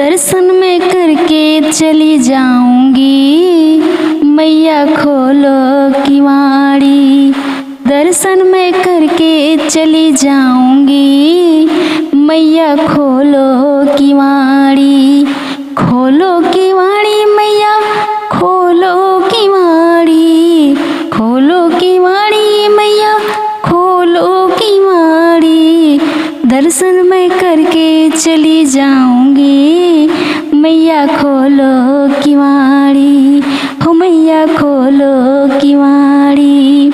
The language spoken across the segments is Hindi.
दर्शन में करके चली जाऊंगी, मैया खोलो किवाड़ी। दर्शन में करके चली जाऊंगी, मैया खोलो किवाड़ी। खोलो किवाड़ी मैया, खोलो किवाड़ी। खोलो किवाड़ी मैया, खोलो किवाड़ी। दर्शन में करके चली जाऊंगी, मैया खोलो किवाड़ी। हो मैया खोलो किवाड़ी।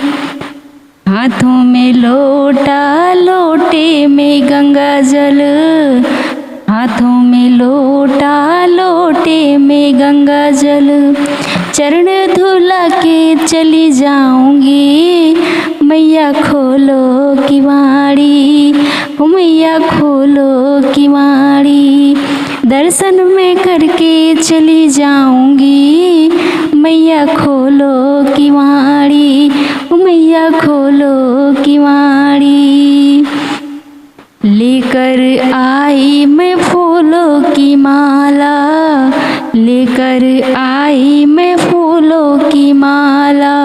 हाथों में लोटा, लोटे में गंगा जल। हाथों में लोटा, लोटे में गंगा जल। चरण धुला के चली जाऊंगी, मैया खोलो किवाड़ी। हो मैया खोलो किवाड़ी। दर्शन में करके चली जाऊंगी, मैया खोलो किवाड़ी। हो मैया खोलो किवाड़ी। लेकर आई मैं फूलों की माला, लेकर आई मैं फूलों की माला।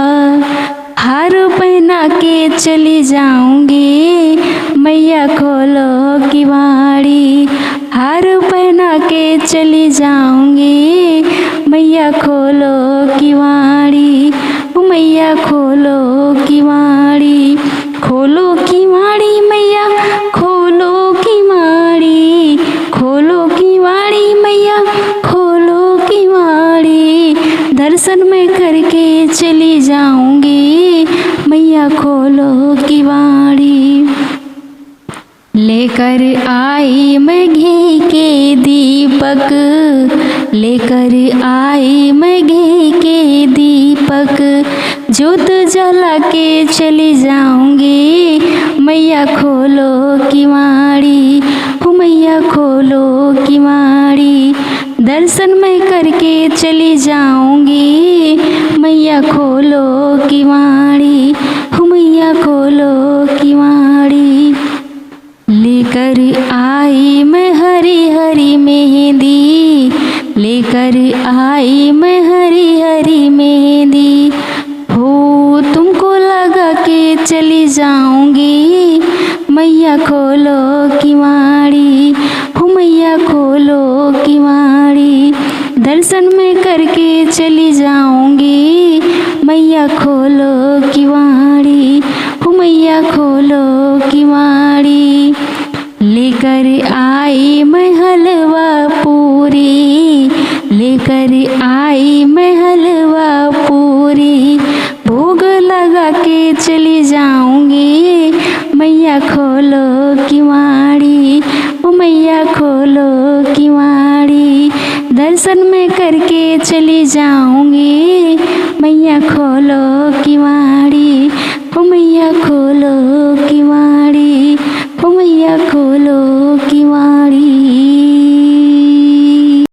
हार पहना के चली जाऊंगी, मैया खोलो किवाड़ी। हार पहना के चली जाऊंगी, मैया खोलो किवाड़ी। मैया खोलो किवाड़ी। खोलो किवाड़ी मैया, खोलो किवाड़ी। खोलो किवाड़ी मैया, खोलो किवाड़ी। दर्शन में करके चली जाऊंगी, मैया खोलो किवाड़ी। लेकर आई मैं घी के दीपक, लेकर आई मैं घी के दीपक। जोत जला के चली जाऊंगी, मैया खोलो किवाड़ी। हो मैया खोलो किवाड़ी। दर्शन में करके चली जाऊंगी, मैया खोलो किवाड़ी। हो मैया खोलो किवाड़ी। लेकर आई मैं हरी हरी मेहंदी, लेकर आई मैं हरी हरी मेहंदी। हो तुमको लगा के चली जाऊंगी, मैया खोलो किवाड़ी। हो मैया खोलो किवाड़ी। दर्शन में करके चली जाऊंगी, मैया खोलो किवाड़ी। हो मैया खोलो किवाड़ी। लेकर आई मैं हलवा पूरी, लेकर आई मैं हलवा पूरी। भोग लगा के चली जाऊंगी, मैया खोलो किवाड़ी। ओ मैया खोलो किवाड़ी। दर्शन में करके चली जाऊंगी, मैया खोलो किवाड़ी।